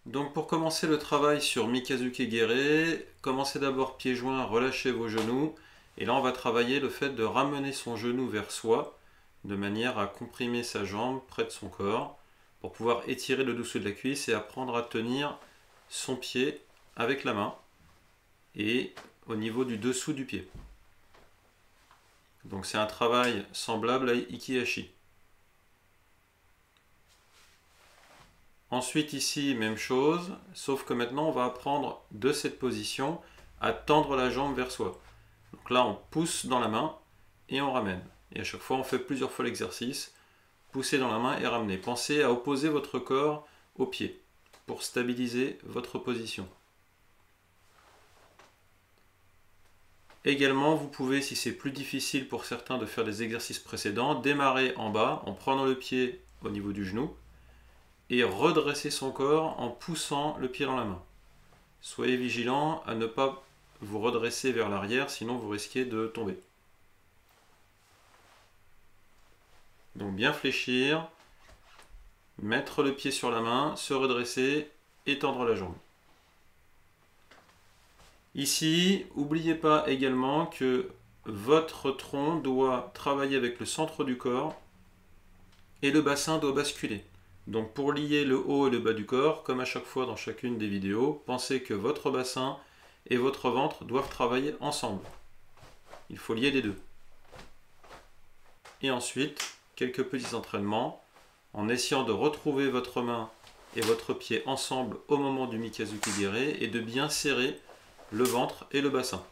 Donc pour commencer le travail sur Mikazuke Gere, commencez d'abord pieds joints, relâchez vos genoux. Et là on va travailler le fait de ramener son genou vers soi, de manière à comprimer sa jambe près de son corps, pour pouvoir étirer le dessous de la cuisse et apprendre à tenir son pied avec la main et au niveau du dessous du pied. Donc c'est un travail semblable à Ikihashi. Ensuite ici, même chose, sauf que maintenant on va apprendre de cette position à tendre la jambe vers soi. Donc là on pousse dans la main et on ramène. Et à chaque fois on fait plusieurs fois l'exercice, pousser dans la main et ramener. Pensez à opposer votre corps au pied pour stabiliser votre position. Également, vous pouvez, si c'est plus difficile pour certains de faire des exercices précédents, démarrer en bas en prenant le pied au niveau du genou et redresser son corps en poussant le pied dans la main. Soyez vigilant à ne pas vous redresser vers l'arrière, sinon vous risquez de tomber. Donc bien fléchir, mettre le pied sur la main, se redresser et tendre la jambe. Ici, n'oubliez pas également que votre tronc doit travailler avec le centre du corps et le bassin doit basculer. Donc pour lier le haut et le bas du corps, comme à chaque fois dans chacune des vidéos, pensez que votre bassin et votre ventre doivent travailler ensemble. Il faut lier les deux. Et ensuite, quelques petits entraînements en essayant de retrouver votre main et votre pied ensemble au moment du Mikazuke Gere et de bien serrer le ventre et le bassin.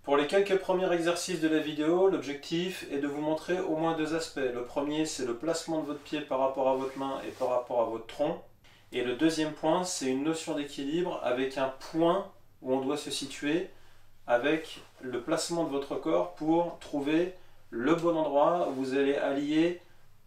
Pour les quelques premiers exercices de la vidéo, l'objectif est de vous montrer au moins deux aspects. Le premier, c'est le placement de votre pied par rapport à votre main et par rapport à votre tronc. Et le deuxième point, c'est une notion d'équilibre avec un point où on doit se situer avec le placement de votre corps pour trouver le bon endroit où vous allez allier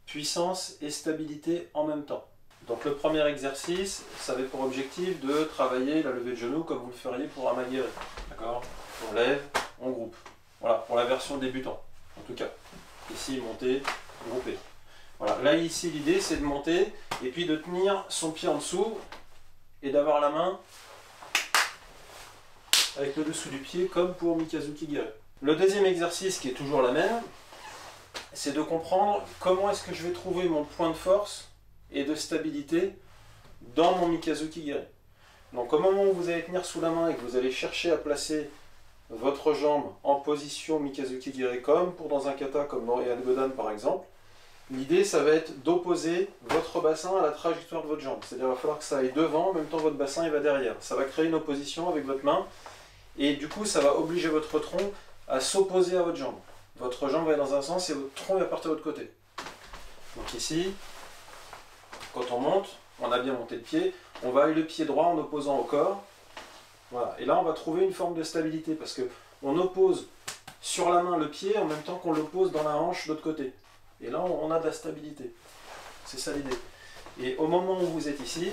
puissance et stabilité en même temps. Donc le premier exercice, ça avait pour objectif de travailler la levée de genou comme vous le feriez pour un Magere. D'accord ? On lève, on groupe. Voilà, pour la version débutant, en tout cas. Ici, monter, grouper. Voilà, là ici l'idée c'est de monter et puis de tenir son pied en dessous et d'avoir la main avec le dessous du pied comme pour Mikazuke Gere. Le deuxième exercice qui est toujours la même, c'est de comprendre comment est-ce que je vais trouver mon point de force et de stabilité dans mon Mikazuke Gere. Donc au moment où vous allez tenir sous la main et que vous allez chercher à placer votre jambe en position Mikazuke Gere comme pour dans un kata comme dans Heian Godan par exemple, l'idée ça va être d'opposer votre bassin à la trajectoire de votre jambe. C'est-à-dire qu'il va falloir que ça aille devant, en même temps votre bassin il va derrière. Ça va créer une opposition avec votre main et du coup ça va obliger votre tronc à s'opposer à votre jambe. Votre jambe va aller dans un sens et votre tronc va partir de l'autre côté. Donc ici, quand on monte, on a bien monté le pied, on va aller le pied droit en opposant au corps. Voilà. Et là on va trouver une forme de stabilité parce qu'on oppose sur la main le pied en même temps qu'on l'oppose dans la hanche de l'autre côté. Et là on a de la stabilité. C'est ça l'idée. Et au moment où vous êtes ici,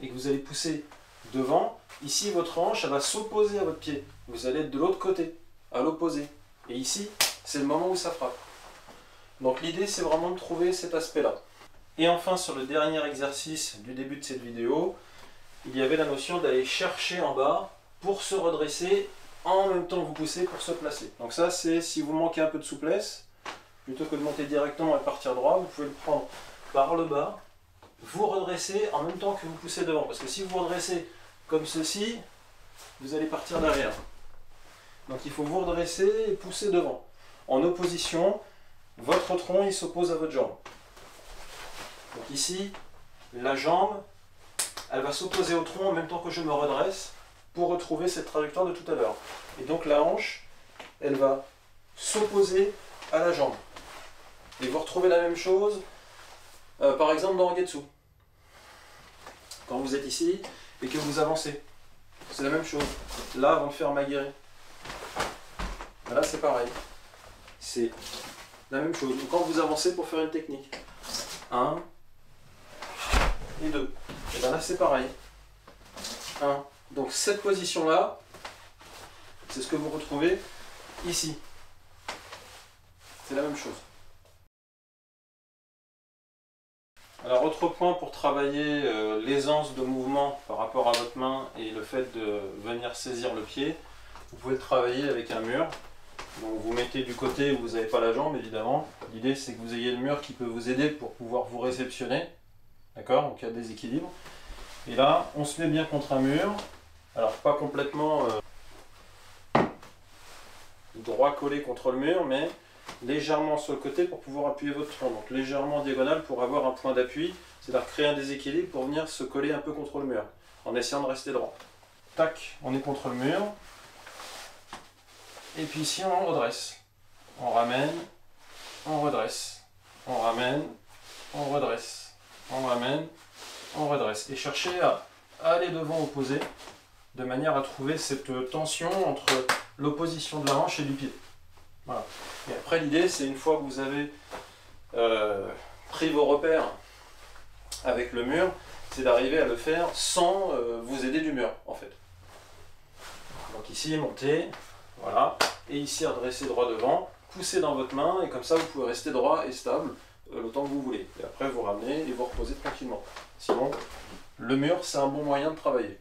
et que vous allez pousser devant, ici votre hanche elle va s'opposer à votre pied. Vous allez être de l'autre côté, à l'opposé. Et ici, c'est le moment où ça frappe. Donc l'idée c'est vraiment de trouver cet aspect-là. Et enfin sur le dernier exercice du début de cette vidéo, il y avait la notion d'aller chercher en bas pour se redresser en même temps que vous poussez pour se placer. Donc ça c'est si vous manquez un peu de souplesse, plutôt que de monter directement et partir droit, vous pouvez le prendre par le bas, vous redresser en même temps que vous poussez devant. Parce que si vous vous redressez comme ceci, vous allez partir derrière. Donc il faut vous redresser et pousser devant. En opposition, votre tronc il s'oppose à votre jambe. Donc ici, la jambe, elle va s'opposer au tronc en même temps que je me redresse pour retrouver cette trajectoire de tout à l'heure. Et donc la hanche, elle va s'opposer à la jambe. Et vous retrouvez la même chose, par exemple dans Angetsu. Quand vous êtes ici et que vous avancez, c'est la même chose. Là, avant de faire Magere, là c'est pareil. C'est la même chose. Donc, quand vous avancez pour faire une technique, 1 et 2. Et bien là c'est pareil. 1. Donc cette position-là, c'est ce que vous retrouvez ici. C'est la même chose. Alors autre point pour travailler l'aisance de mouvement par rapport à votre main et le fait de venir saisir le pied, vous pouvez le travailler avec un mur. Donc vous mettez du côté où vous n'avez pas la jambe évidemment. L'idée c'est que vous ayez le mur qui peut vous aider pour pouvoir vous réceptionner. D'accord? Donc il y a des équilibres. Et là on se met bien contre un mur. Alors pas complètement droit collé contre le mur, mais légèrement sur le côté pour pouvoir appuyer votre tronc. Donc légèrement en diagonale pour avoir un point d'appui, c'est-à-dire créer un déséquilibre pour venir se coller un peu contre le mur, en essayant de rester droit. Tac, on est contre le mur. Et puis ici on redresse. On ramène, on redresse. On ramène, on redresse. On ramène, on redresse. Et cherchez à aller devant opposé, de manière à trouver cette tension entre l'opposition de la hanche et du pied. Voilà. Et après l'idée c'est une fois que vous avez pris vos repères avec le mur, c'est d'arriver à le faire sans vous aider du mur en fait. Donc ici monter, voilà, et ici redresser droit devant, pousser dans votre main et comme ça vous pouvez rester droit et stable le temps que vous voulez. Et après vous ramenez et vous reposez tranquillement. Sinon le mur c'est un bon moyen de travailler.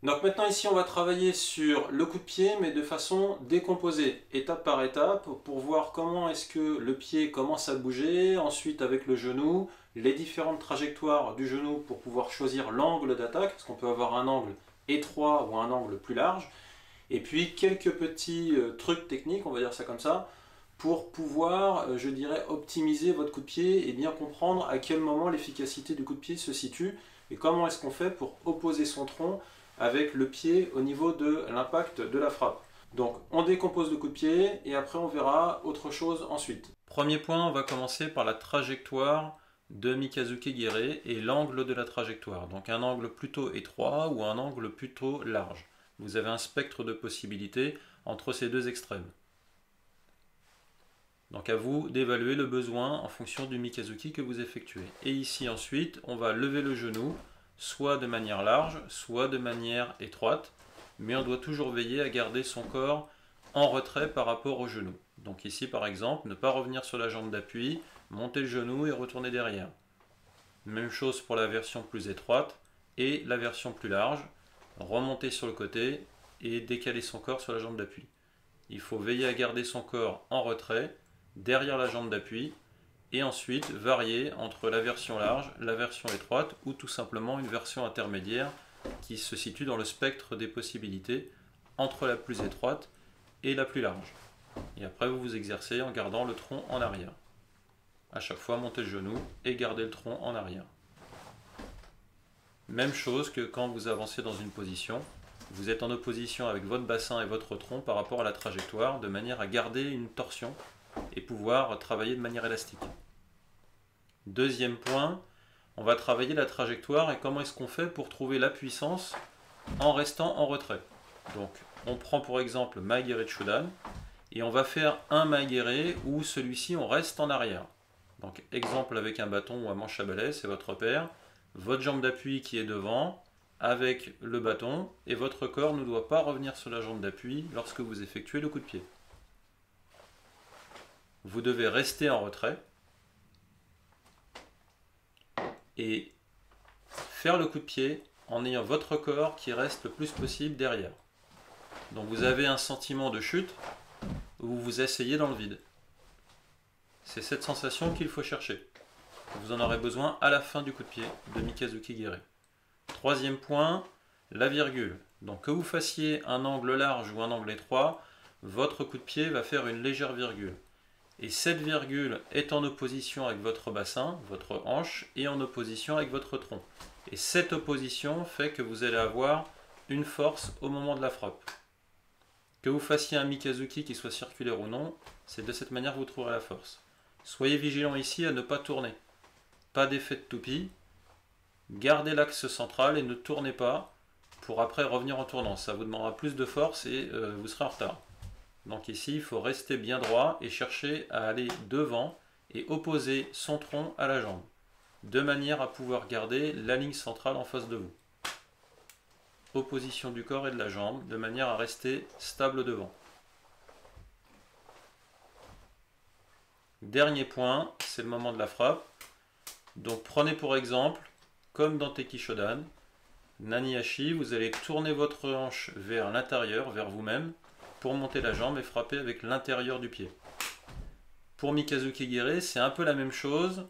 Donc maintenant ici on va travailler sur le coup de pied mais de façon décomposée, étape par étape, pour voir comment est-ce que le pied commence à bouger, ensuite avec le genou, les différentes trajectoires du genou pour pouvoir choisir l'angle d'attaque, parce qu'on peut avoir un angle étroit ou un angle plus large, et puis quelques petits trucs techniques, on va dire ça comme ça, pour pouvoir, je dirais, optimiser votre coup de pied et bien comprendre à quel moment l'efficacité du coup de pied se situe et comment est-ce qu'on fait pour opposer son tronc avec le pied au niveau de l'impact de la frappe. Donc on décompose le coup de pied et après on verra autre chose ensuite. Premier point, on va commencer par la trajectoire de Mikazuki Gere et l'angle de la trajectoire. Donc un angle plutôt étroit ou un angle plutôt large. Vous avez un spectre de possibilités entre ces deux extrêmes. Donc à vous d'évaluer le besoin en fonction du Mikazuki que vous effectuez. Et ici ensuite, on va lever le genou, soit de manière large, soit de manière étroite, mais on doit toujours veiller à garder son corps en retrait par rapport au genou. Donc ici par exemple, ne pas revenir sur la jambe d'appui, monter le genou et retourner derrière. Même chose pour la version plus étroite et la version plus large, remonter sur le côté et décaler son corps sur la jambe d'appui. Il faut veiller à garder son corps en retrait, derrière la jambe d'appui, et ensuite varier entre la version large, la version étroite ou tout simplement une version intermédiaire qui se situe dans le spectre des possibilités entre la plus étroite et la plus large. Et après vous vous exercez en gardant le tronc en arrière. À chaque fois montez le genou et gardez le tronc en arrière. Même chose que quand vous avancez dans une position, vous êtes en opposition avec votre bassin et votre tronc par rapport à la trajectoire de manière à garder une torsion et pouvoir travailler de manière élastique. Deuxième point, on va travailler la trajectoire et comment est-ce qu'on fait pour trouver la puissance en restant en retrait. Donc on prend pour exemple Maegere Chudan et on va faire un Maegere où celui-ci on reste en arrière. Donc exemple avec un bâton ou un manche à balai, c'est votre repère, votre jambe d'appui qui est devant avec le bâton et votre corps ne doit pas revenir sur la jambe d'appui lorsque vous effectuez le coup de pied. Vous devez rester en retrait et faire le coup de pied en ayant votre corps qui reste le plus possible derrière. Donc vous avez un sentiment de chute où vous vous asseyez dans le vide. C'est cette sensation qu'il faut chercher. Vous en aurez besoin à la fin du coup de pied de Mikazuki Gere. Troisième point, la virgule. Donc que vous fassiez un angle large ou un angle étroit, votre coup de pied va faire une légère virgule. Et cette virgule est en opposition avec votre bassin, votre hanche, et en opposition avec votre tronc. Et cette opposition fait que vous allez avoir une force au moment de la frappe. Que vous fassiez un Mikazuki qui soit circulaire ou non, c'est de cette manière que vous trouverez la force. Soyez vigilant ici à ne pas tourner. Pas d'effet de toupie. Gardez l'axe central et ne tournez pas pour après revenir en tournant. Ça vous demandera plus de force et vous serez en retard. Donc ici, il faut rester bien droit et chercher à aller devant et opposer son tronc à la jambe, de manière à pouvoir garder la ligne centrale en face de vous. Opposition du corps et de la jambe, de manière à rester stable devant. Dernier point, c'est le moment de la frappe. Donc prenez pour exemple, comme dans Teki Shodan, Nani-hachi, vous allez tourner votre hanche vers l'intérieur, vers vous-même, pour monter la jambe et frapper avec l'intérieur du pied. Pour Mikazuki Gere, c'est un peu la même chose,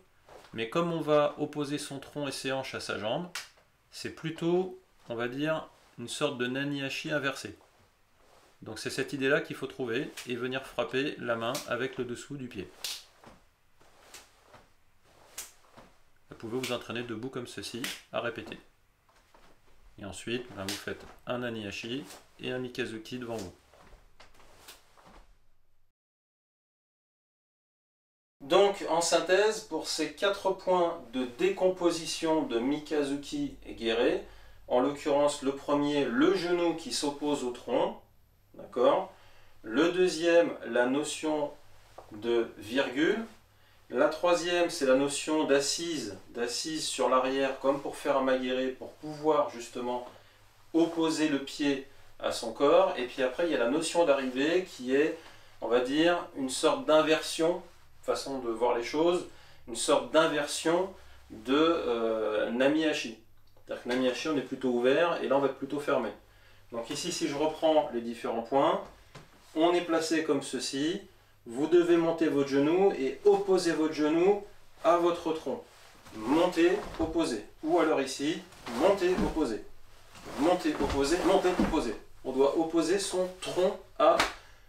mais comme on va opposer son tronc et ses hanches à sa jambe, c'est plutôt, on va dire, une sorte de Nani-hachi inversé. Donc c'est cette idée-là qu'il faut trouver et venir frapper la main avec le dessous du pied. Vous pouvez vous entraîner debout comme ceci, à répéter. Et ensuite, vous faites un Nani-hachi et un Mikazuki devant vous. Donc, en synthèse, pour ces 4 points de décomposition de Mikazuki Gere, en l'occurrence, le premier, le genou qui s'oppose au tronc, d'accord. Le deuxième, la notion de virgule. La troisième, c'est la notion d'assise sur l'arrière, comme pour faire un magéré, pour pouvoir justement opposer le pied à son corps. Et puis après, il y a la notion d'arrivée qui est, on va dire, une sorte d'inversion, façon de voir les choses, une sorte d'inversion de Nami-hachi. C'est-à-dire que Nami-hachi, on est plutôt ouvert, et là, on va être plutôt fermé. Donc ici, si je reprends les différents points, on est placé comme ceci. Vous devez monter votre genou et opposer votre genou à votre tronc. Monter, opposer. Ou alors ici, monter, opposer. Monter, opposer, monter, opposer. On doit opposer son tronc à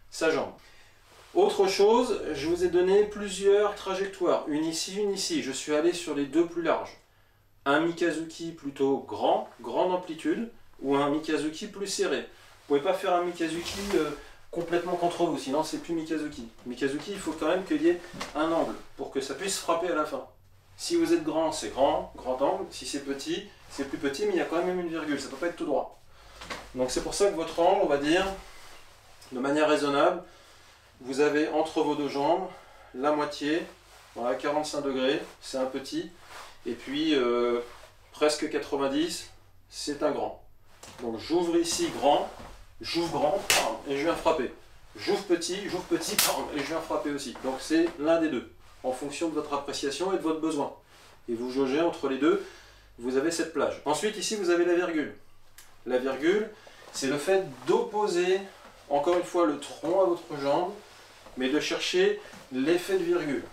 sa jambe. Autre chose, je vous ai donné plusieurs trajectoires. Une ici, une ici. Je suis allé sur les deux plus larges. Un Mikazuki plutôt grand, grande amplitude, ou un Mikazuki plus serré. Vous ne pouvez pas faire un Mikazuki complètement contre vous, sinon c'est plus Mikazuki. Mikazuki, il faut quand même qu'il y ait un angle pour que ça puisse frapper à la fin. Si vous êtes grand, c'est grand, grand angle. Si c'est petit, c'est plus petit, mais il y a quand même une virgule, ça ne peut pas être tout droit. Donc c'est pour ça que votre angle, on va dire, de manière raisonnable, vous avez entre vos deux jambes la moitié, voilà, 45 degrés, c'est un petit, et puis presque 90, c'est un grand. Donc j'ouvre ici grand, j'ouvre grand, et je viens frapper. J'ouvre petit, et je viens frapper aussi. Donc c'est l'un des deux, en fonction de votre appréciation et de votre besoin. Et vous jaugez entre les deux, vous avez cette plage. Ensuite ici vous avez la virgule. La virgule, c'est le fait d'opposer, encore une fois, le tronc à votre jambe, mais de chercher l'effet de virgule.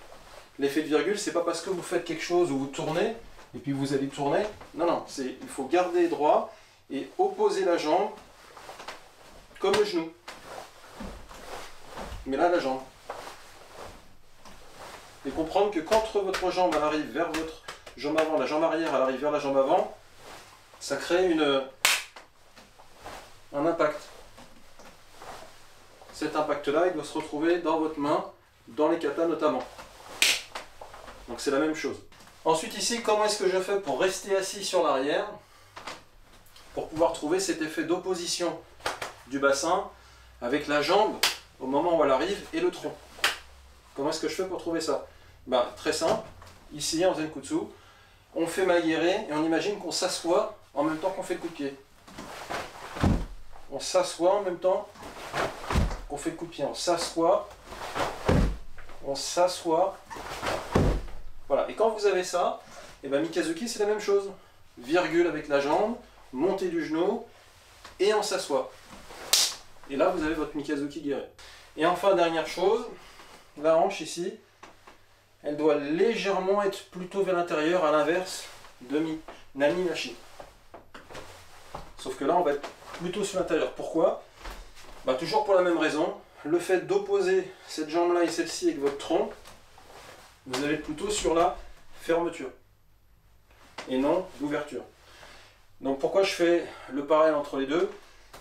L'effet de virgule, c'est pas parce que vous faites quelque chose où vous tournez, et puis vous allez tourner. Non, non, il faut garder droit et opposer la jambe comme le genou. Mais là, la jambe. Et comprendre que quand votre jambe elle arrive vers votre jambe avant, la jambe arrière elle arrive vers la jambe avant, ça crée un impact. Cet impact-là, il doit se retrouver dans votre main, dans les katas notamment. Donc c'est la même chose. Ensuite ici, comment est-ce que je fais pour rester assis sur l'arrière, pour pouvoir trouver cet effet d'opposition du bassin avec la jambe au moment où elle arrive et le tronc. Comment est-ce que je fais pour trouver ça? Ben, très simple, ici en Zenkutsu, on fait magéré et on imagine qu'on s'assoit en même temps qu'on fait le coup de pied. On s'assoit en même temps qu'on fait le coup de pied. On s'assoit, voilà. Et quand vous avez ça, et ben Mikazuki c'est la même chose. Virgule avec la jambe, montée du genou et on s'assoit. Et là vous avez votre Mikazuki Gere. Et enfin dernière chose, la hanche ici, elle doit légèrement être plutôt vers l'intérieur, à l'inverse de Nani-hachi. Sauf que là on va être plutôt sur l'intérieur. Pourquoi? Bah, toujours pour la même raison, le fait d'opposer cette jambe-là et celle-ci avec votre tronc, vous allez plutôt sur la fermeture et non l'ouverture. Donc pourquoi je fais le parallèle entre les deux?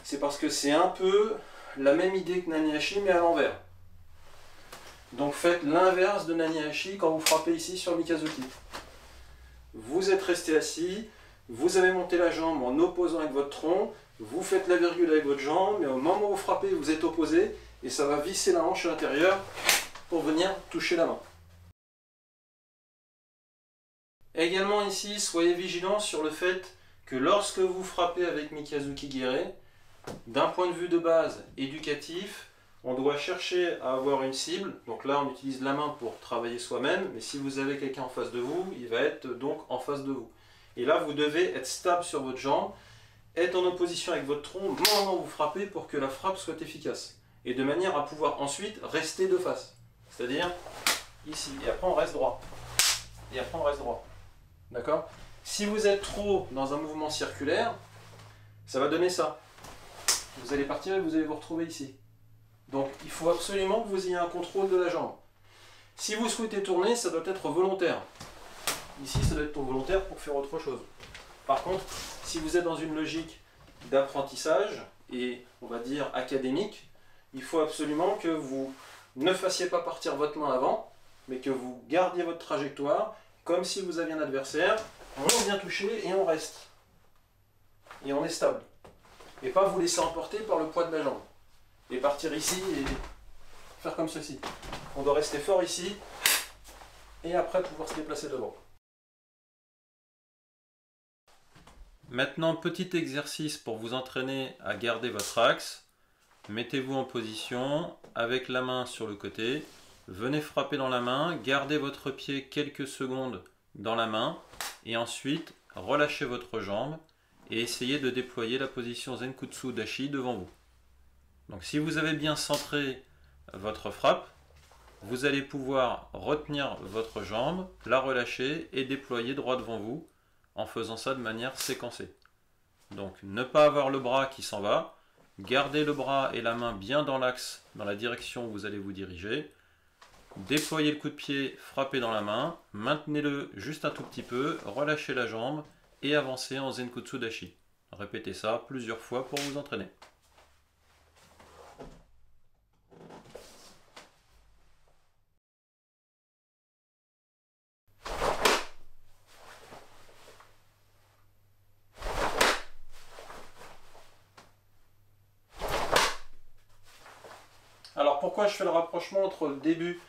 C'est parce que c'est un peu la même idée que Nani-hachi mais à l'envers. Donc faites l'inverse de Nani-hachi quand vous frappez ici sur Mikazuki. Vous êtes resté assis, vous avez monté la jambe en opposant avec votre tronc, vous faites la virgule avec votre jambe, mais au moment où vous frappez, vous êtes opposé, et ça va visser la hanche à l'intérieur pour venir toucher la main. Également ici, soyez vigilants sur le fait que lorsque vous frappez avec Mikazuki Gere, d'un point de vue de base éducatif, on doit chercher à avoir une cible. Donc là, on utilise la main pour travailler soi-même, mais si vous avez quelqu'un en face de vous, il va être donc en face de vous. Et là, vous devez être stable sur votre jambe, être en opposition avec votre tronc au moment où vous frappez pour que la frappe soit efficace. Et de manière à pouvoir ensuite rester de face. C'est-à-dire ici. Et après, on reste droit. Et après, on reste droit. D'accord? Si vous êtes trop dans un mouvement circulaire, ça va donner ça. Vous allez partir et vous allez vous retrouver ici. Donc, il faut absolument que vous ayez un contrôle de la jambe. Si vous souhaitez tourner, ça doit être volontaire. Ici, ça doit être volontaire pour faire autre chose. Par contre, si vous êtes dans une logique d'apprentissage et, on va dire, académique, il faut absolument que vous ne fassiez pas partir votre main avant, mais que vous gardiez votre trajectoire comme si vous aviez un adversaire. On vient toucher et on reste. Et on est stable. Et pas vous laisser emporter par le poids de la jambe. Et partir ici et faire comme ceci. On doit rester fort ici et après pouvoir se déplacer devant. Maintenant, petit exercice pour vous entraîner à garder votre axe. Mettez-vous en position avec la main sur le côté. Venez frapper dans la main, gardez votre pied quelques secondes dans la main et ensuite relâchez votre jambe et essayez de déployer la position Zenkutsu Dashi devant vous. Donc si vous avez bien centré votre frappe, vous allez pouvoir retenir votre jambe, la relâcher et déployer droit devant vous en faisant ça de manière séquencée. Donc ne pas avoir le bras qui s'en va, gardez le bras et la main bien dans l'axe, dans la direction où vous allez vous diriger. Déployez le coup de pied, frappez dans la main, maintenez-le juste un tout petit peu, relâchez la jambe et avancez en Zenkutsu Dashi. Répétez ça plusieurs fois pour vous entraîner. Alors pourquoi je fais le rapprochement entre le début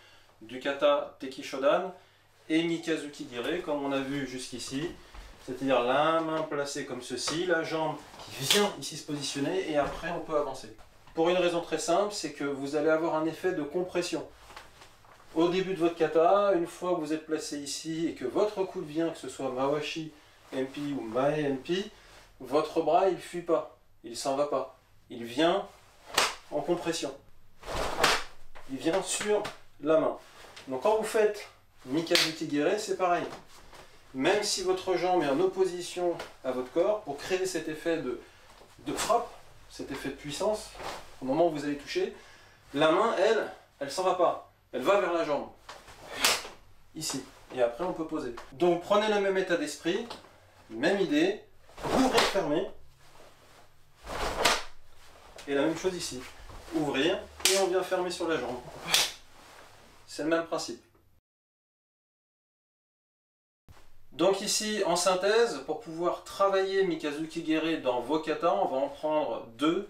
du kata Teki Shodan et Mikazuki Gire comme on a vu jusqu'ici, c'est-à-dire la main placée comme ceci, la jambe qui vient ici se positionner et après on peut avancer. Pour une raison très simple, c'est que vous allez avoir un effet de compression. Au début de votre kata, une fois que vous êtes placé ici et que votre coude vient, que ce soit Mawashi MP ou Mae MP, votre bras il ne fuit pas, il ne s'en va pas, il vient en compression. Il vient sur la main. Donc quand vous faites Mikazuki Gire, c'est pareil. Même si votre jambe est en opposition à votre corps, pour créer cet effet de frappe, cet effet de puissance, au moment où vous allez toucher, la main, elle s'en va pas. Elle va vers la jambe. Ici. Et après, on peut poser. Donc prenez le même état d'esprit, même idée, ouvrez, fermez. Et la même chose ici. Ouvrir. Et on vient fermer sur la jambe. C'est le même principe. Donc ici, en synthèse, pour pouvoir travailler Mikazuki Gire dans vos katas, on va en prendre deux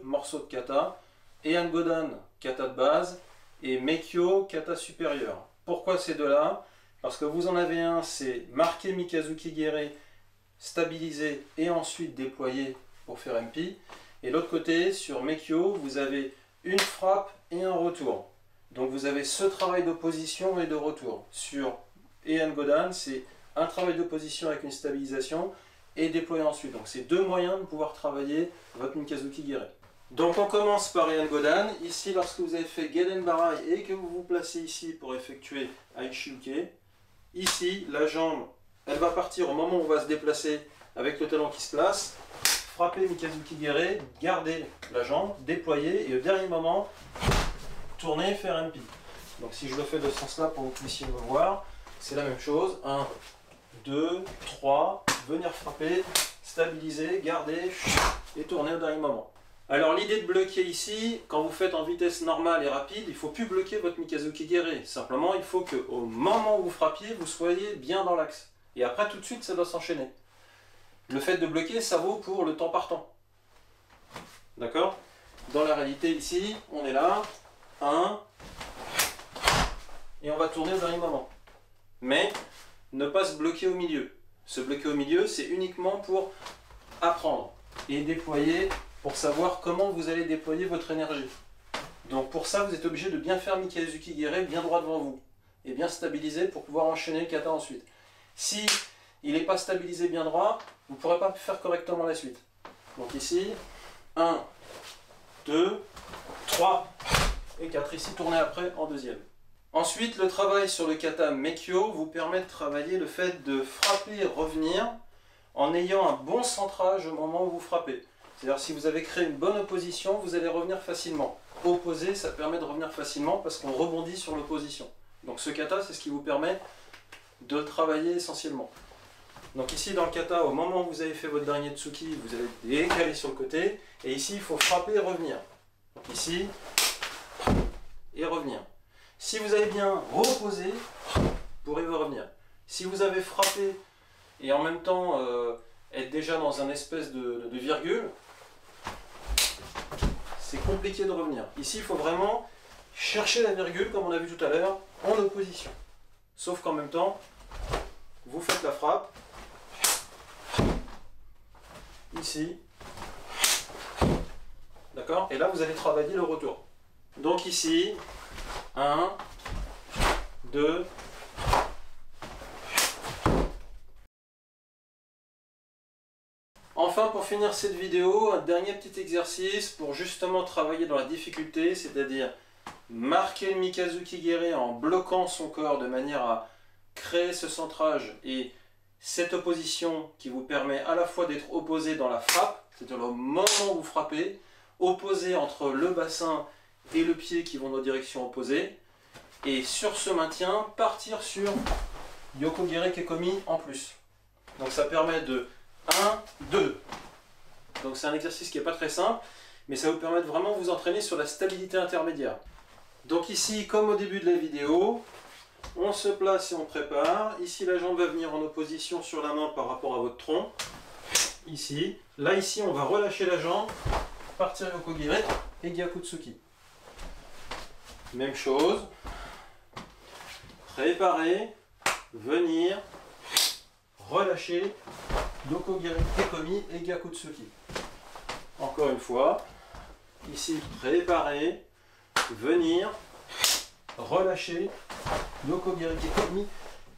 morceaux de kata. Heian Godan, kata de base, et Meikyo, kata supérieur. Pourquoi ces deux-là? Parce que vous en avez un, c'est marqué Mikazuki Gire, stabilisé et ensuite déployé pour faire MP. Et l'autre côté, sur Meikyo, vous avez une frappe et un retour. Donc vous avez ce travail d'opposition et de retour. Sur Heian Godan, c'est un travail d'opposition avec une stabilisation et déployer ensuite. Donc c'est deux moyens de pouvoir travailler votre Mikazuki Gire. Donc on commence par Heian Godan. Ici, lorsque vous avez fait Geden Barai et que vous vous placez ici pour effectuer Aichi-Uke, ici, la jambe, elle va partir au moment où on va se déplacer avec le talon qui se place. Frappez Mikazuki Gire, gardez la jambe, déployez et au dernier moment, tournez, faire MP. Donc si je le fais de ce sens-là pour que vous puissiez me voir, c'est la même chose. 1, 2, 3, venir frapper, stabiliser, garder et tourner au dernier moment. Alors l'idée de bloquer ici, quand vous faites en vitesse normale et rapide, il ne faut plus bloquer votre Mikazuki Gire. Simplement, il faut qu'au moment où vous frappiez, vous soyez bien dans l'axe. Et après, tout de suite, ça doit s'enchaîner. Le fait de bloquer, ça vaut pour le temps partant. D'accord? Dans la réalité, ici, on est là. 1. Et on va tourner au dernier moment. Mais ne pas se bloquer au milieu. Se bloquer au milieu, c'est uniquement pour apprendre et déployer, pour savoir comment vous allez déployer votre énergie. Donc pour ça, vous êtes obligé de bien faire Mikazuki Gere bien droit devant vous et bien stabilisé pour pouvoir enchaîner le kata ensuite. Si il n'est pas stabilisé bien droit, vous ne pourrez pas faire correctement la suite. Donc ici, 1, 2, 3 et 4. Ici, tournez après en deuxième. Ensuite, le travail sur le kata Meikyo vous permet de travailler le fait de frapper et revenir en ayant un bon centrage au moment où vous frappez. C'est-à-dire si vous avez créé une bonne opposition, vous allez revenir facilement. Opposer, ça permet de revenir facilement parce qu'on rebondit sur l'opposition. Donc ce kata, c'est ce qui vous permet de le travailler essentiellement. Donc ici dans le kata, au moment où vous avez fait votre dernier tsuki, vous allez décaler sur le côté. Et ici, il faut frapper et revenir. Donc ici, et revenir. Si vous avez bien reposé, vous pourrez revenir. Si vous avez frappé et en même temps être déjà dans un espèce de virgule, c'est compliqué de revenir. Ici, il faut vraiment chercher la virgule, comme on a vu tout à l'heure, en opposition. Sauf qu'en même temps, vous faites la frappe, ici, d'accord? Et là, vous allez travailler le retour. Donc ici, 1, 2, enfin, pour finir cette vidéo, un dernier petit exercice pour justement travailler dans la difficulté, c'est-à-dire marquer le Mikazuki Gere en bloquant son corps de manière à créer ce centrage et cette opposition qui vous permet à la fois d'être opposé dans la frappe, c'est-à-dire le moment où vous frappez, opposé entre le bassin et le pied qui vont dans directions opposées, et sur ce maintien, partir sur Yokogiri Kekomi en plus. Donc ça permet de 1, 2. Donc c'est un exercice qui n'est pas très simple, mais ça vous permet de vraiment vous entraîner sur la stabilité intermédiaire. Donc ici, comme au début de la vidéo, on se place et on prépare. Ici, la jambe va venir en opposition sur la main par rapport à votre tronc. Ici. Là, ici, on va relâcher la jambe, partir Yokogiri et Gyakutsuki. Même chose. Préparer, venir, relâcher, Yokogiri Kekomi et Gyakutsuki. Encore une fois. Ici, préparer, venir, relâcher, Yokogiri Kekomi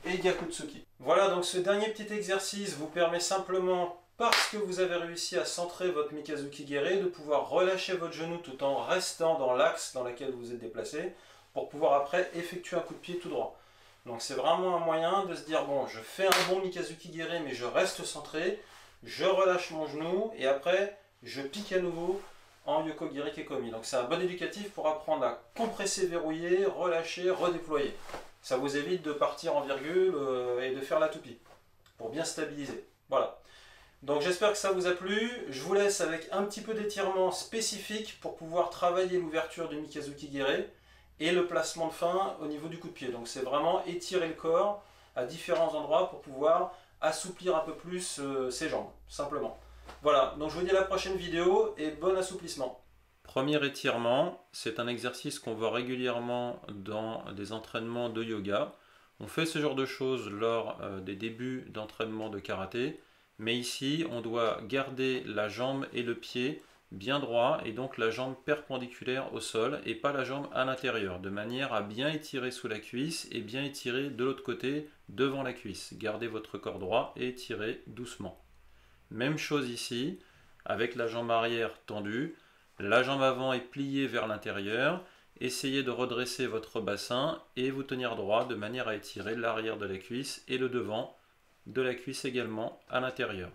et Gyakutsuki. Voilà, donc ce dernier petit exercice vous permet simplement, parce que vous avez réussi à centrer votre Mikazuki Gere, de pouvoir relâcher votre genou tout en restant dans l'axe dans lequel vous êtes déplacé, pour pouvoir après effectuer un coup de pied tout droit. Donc c'est vraiment un moyen de se dire, bon, je fais un bon Mikazuki Gere, mais je reste centré, je relâche mon genou, et après, je pique à nouveau en Yokogiri Kekomi. Donc c'est un bon éducatif pour apprendre à compresser, verrouiller, relâcher, redéployer. Ça vous évite de partir en virgule et de faire la toupie, pour bien stabiliser. Voilà. Donc j'espère que ça vous a plu. Je vous laisse avec un petit peu d'étirement spécifique pour pouvoir travailler l'ouverture du Mikazuki Gere et le placement de fin au niveau du coup de pied. Donc c'est vraiment étirer le corps à différents endroits pour pouvoir assouplir un peu plus ses jambes, simplement. Voilà, donc je vous dis à la prochaine vidéo et bon assouplissement. Premier étirement, c'est un exercice qu'on voit régulièrement dans des entraînements de yoga. On fait ce genre de choses lors des débuts d'entraînement de karaté, mais ici on doit garder la jambe et le pied bien droit et donc la jambe perpendiculaire au sol et pas la jambe à l'intérieur, de manière à bien étirer sous la cuisse et bien étirer de l'autre côté devant la cuisse. Gardez votre corps droit et étirez doucement. Même chose ici, avec la jambe arrière tendue, la jambe avant est pliée vers l'intérieur. Essayez de redresser votre bassin et vous tenir droit de manière à étirer l'arrière de la cuisse et le devant de la cuisse également à l'intérieur.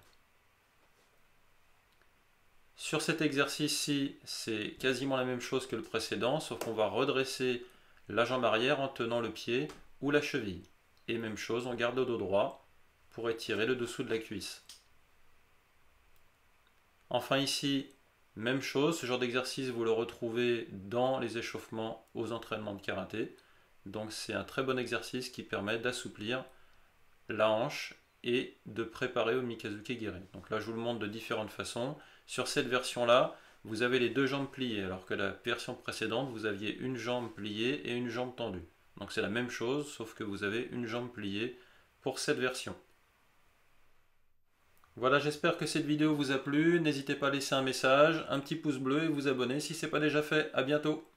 Sur cet exercice-ci, c'est quasiment la même chose que le précédent, sauf qu'on va redresser la jambe arrière en tenant le pied ou la cheville. Et même chose, on garde le dos droit pour étirer le dessous de la cuisse. Enfin ici, même chose, ce genre d'exercice vous le retrouvez dans les échauffements aux entraînements de karaté. Donc c'est un très bon exercice qui permet d'assouplir la hanche et de préparer au Mikazuki Gere. Donc là je vous le montre de différentes façons. Sur cette version-là, vous avez les deux jambes pliées, alors que la version précédente, vous aviez une jambe pliée et une jambe tendue. Donc c'est la même chose, sauf que vous avez une jambe pliée pour cette version. Voilà, j'espère que cette vidéo vous a plu. N'hésitez pas à laisser un message, un petit pouce bleu et vous abonner si ce n'est pas déjà fait. À bientôt.